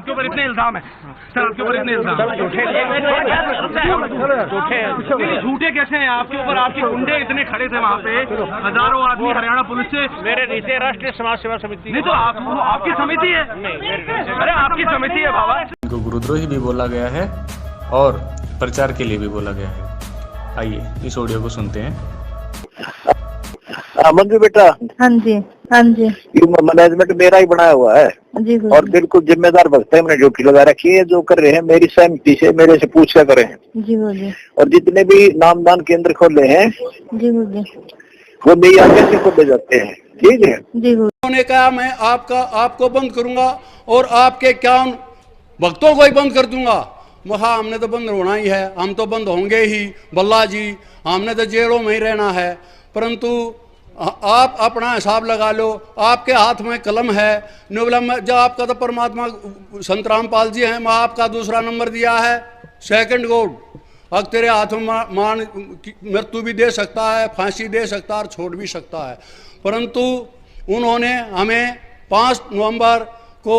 आपके ऊपर इतने इल्जाम है सर, आपके ऊपर इतने इल्जाम झूठे कैसे हैं आपके ऊपर? आपके गुंडे इतने खड़े थे वहाँ पे, हजारों आदमी हरियाणा पुलिस से। मेरे नीचे राष्ट्रीय समाज सेवा समिति नहीं तो आपकी समिति है? अरे आपकी समिति है बाबा। इनको गुरुद्रोही भी बोला गया है और प्रचार के लिए भी बोला गया है। आइए इस ऑडियो को सुनते हैं। मंजू बेटा, हाँ जी हाँ जी, मैनेजमेंट मेरा ही बनाया हुआ है जी और बिल्कुल जिम्मेदार भक्त है। हमने ड्यूटी लगा रखी है, जो कर रहे हैं मेरी सहमति से मेरे से पूछ कर करें। जी बोलिए। और जितने भी नामदान केंद्र खोले हैं जी बोलिए। वो मेरी आज्ञा से खोले जाते हैं, ठीक है जी बोलिए। उन्होंने कहा मैं आपको बंद करूंगा और आपके इक्यावन भक्तों को ही बंद कर दूंगा। हाँ, हमने तो बंद होना ही है, हम तो बंद होंगे ही बल्ला जी, हमने तो जेलों में ही रहना है। परंतु आप अपना हिसाब लगा लो, आपके हाथ में कलम है। जब आपका तो परमात्मा संत रामपाल जी हैं, मैं आपका दूसरा नंबर दिया है, सेकंड गॉड। अब तेरे हाथों में मान मृत्यु भी दे सकता है, फांसी दे सकता है और छोड़ भी सकता है। परंतु उन्होंने हमें 5 नवंबर को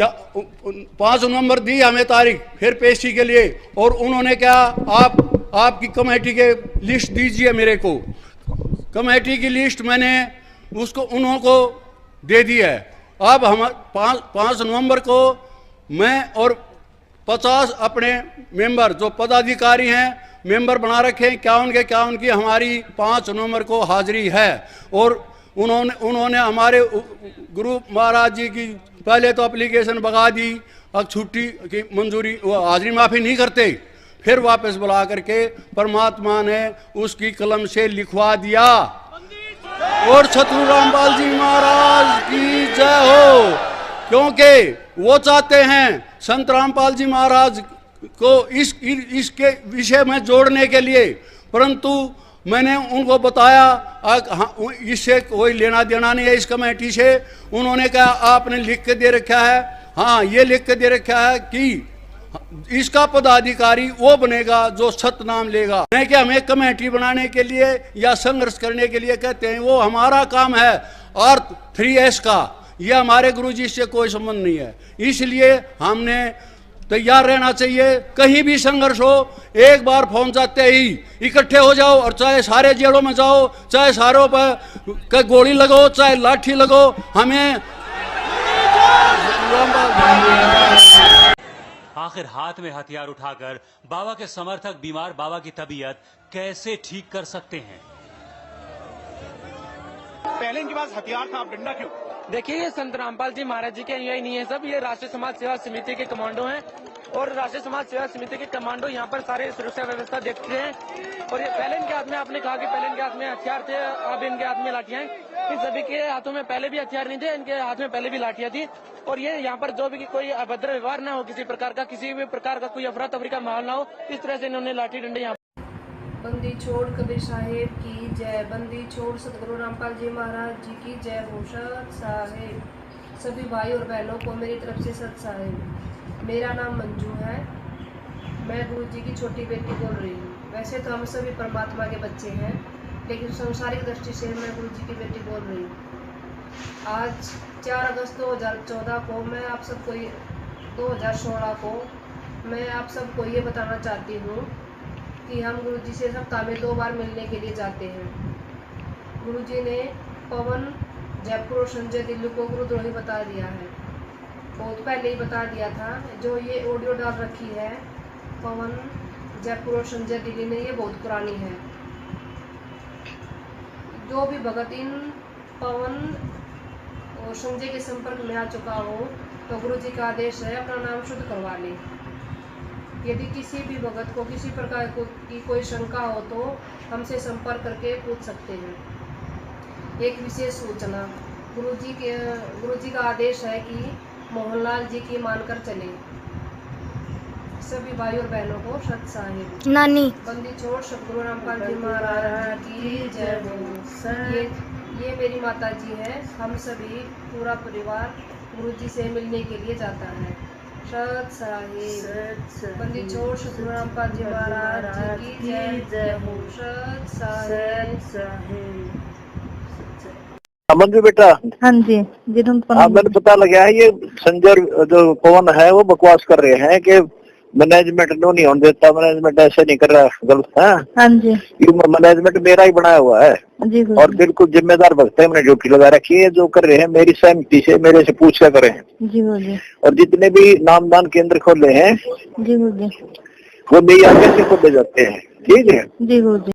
5 नवंबर दी हमें तारीख फिर पेशी के लिए, और उन्होंने क्या आपकी कमेटी के लिस्ट दीजिए मेरे को। कमेटी की लिस्ट मैंने उन्हों को दे दी है। अब हम 5 नवंबर को मैं और 50 अपने मेंबर जो पदाधिकारी हैं मेंबर बना रखे हैं, क्या उनकी हमारी 5 नवंबर को हाजिरी है। और उन्होंने हमारे गुरु महाराज जी की पहले तो एप्लीकेशन भगा दी, अब छुट्टी की मंजूरी हाजिरी माफ़ी नहीं करते, फिर वापस बुला करके परमात्मा ने उसकी कलम से लिखवा दिया। और सतगुरु रामपाल जी महाराज की जय हो, क्योंकि वो चाहते हैं संत रामपाल जी महाराज को इसके विषय में जोड़ने के लिए। परंतु मैंने उनको बताया इससे कोई लेना देना नहीं है इस कमेटी से। उन्होंने कहा आपने लिख के दे रखा है, हाँ ये लिख के दे रखा है कि इसका पदाधिकारी वो बनेगा जो सतनाम लेगा, नहीं कि हमें कमेटी बनाने के लिए या संघर्ष करने के लिए कहते हैं। वो हमारा काम है अर्थ 3S का, ये हमारे गुरुजी से कोई संबंध नहीं है। इसलिए हमने तैयार रहना चाहिए, कहीं भी संघर्ष हो एक बार फोन जाते ही इकट्ठे हो जाओ, और चाहे सारे जेलों में जाओ, चाहे सारों पर गोली लगो, चाहे लाठी लगो, हमें आखिर हाथ में हथियार उठाकर बाबा के समर्थक बीमार बाबा की तबीयत कैसे ठीक कर सकते हैं? पहले इनके पास हथियार था, अब डंडा क्यों? देखिए, ये संत रामपाल जी महाराज जी के यही नहीं है सब, ये राष्ट्रीय समाज सेवा समिति के कमांडो हैं। और राष्ट्रीय समाज सेवा समिति के कमांडो यहाँ पर सारे सुरक्षा व्यवस्था देखते हैं। और ये पहले इनके हाथ में, आपने कहा कि पहले इनके हाथ में हथियार थे, अब इनके हाथ में लाठियां हैं। इन सभी के हाथों में पहले भी हथियार नहीं थे, इनके हाथ में पहले भी लाठियां थी। और ये यहाँ पर जो भी कोई अभद्र व्यवहार ना हो, किसी प्रकार का कोई अफरा तफरी का माहौल ना हो, इस तरह से इन्होंने लाठी डंडे यहाँ। बंदी छोड़ कबीर साहेब की जय, बंदी छोड़ सतगुरु रामपाल जी महाराज जी की जय हो। सत साहेब, सभी भाई और बहनों को मेरी तरफ से सत साहेब। मेरा नाम मंजू है, मैं गुरु जी की छोटी बेटी बोल रही हूँ। वैसे तो हम सभी परमात्मा के बच्चे हैं, लेकिन संसारिक दृष्टि से मैं गुरु जी की बेटी बोल रही हूँ। आज 4 अगस्त 2014 को मैं आप सबको 2016 को मैं आप सबको ये बताना चाहती हूँ कि हम गुरुजी से सप्ताह में 2 बार मिलने के लिए जाते हैं। गुरुजी ने पवन जयपुर और संजय दिल्ली को गुरुद्रोही बता दिया है, बहुत पहले ही बता दिया था। जो ये ऑडियो डाल रखी है पवन जयपुर और संजय दिल्ली ने, ये बहुत पुरानी है। जो भी भगत इन पवन और संजय के संपर्क में आ चुका हो तो गुरुजी का आदेश है अपना नाम शुद्ध करवा ले। यदि किसी भी भगत को किसी प्रकार की कोई शंका हो तो हमसे संपर्क करके पूछ सकते हैं। एक विशेष सूचना, गुरुजी का आदेश है कि मोहनलाल जी की मानकर चले। सभी भाई और बहनों को सत साहिब। नानी बंदी छोड़ सतगुरु रामपाल जी महाराज की जय हो। ये मेरी माता जी है। हम सभी पूरा परिवार गुरुजी से मिलने के लिए जाता है। सत साहिब। बंदी छोड़ सतगुरु रामपाल जी महाराज जी की जय हो। सत साहिब। समझ में बेटा? हाँ जी जी तुम हाँ मैंने पता लगा है ये संजय जो पवन है वो बकवास कर रहे हैं कि मैनेजमेंट नो नहीं होने देता, मैनेजमेंट ऐसे नहीं कर रहा, गलत है। हाँ जी ये मैनेजमेंट मेरा ही बनाया हुआ है जी और बिल्कुल जिम्मेदार भक्त है, मैंने ड्यूटी लगा रखी है। जो कर रहे हैं मेरी सहमति से मेरे से पूछ कर करें। जी बोलिए। और जितने भी नामदान केंद्र खोले हैं जी बोलिए। वो मेरी आगे से खोले जाते हैं, ठीक है। जी बोलिए।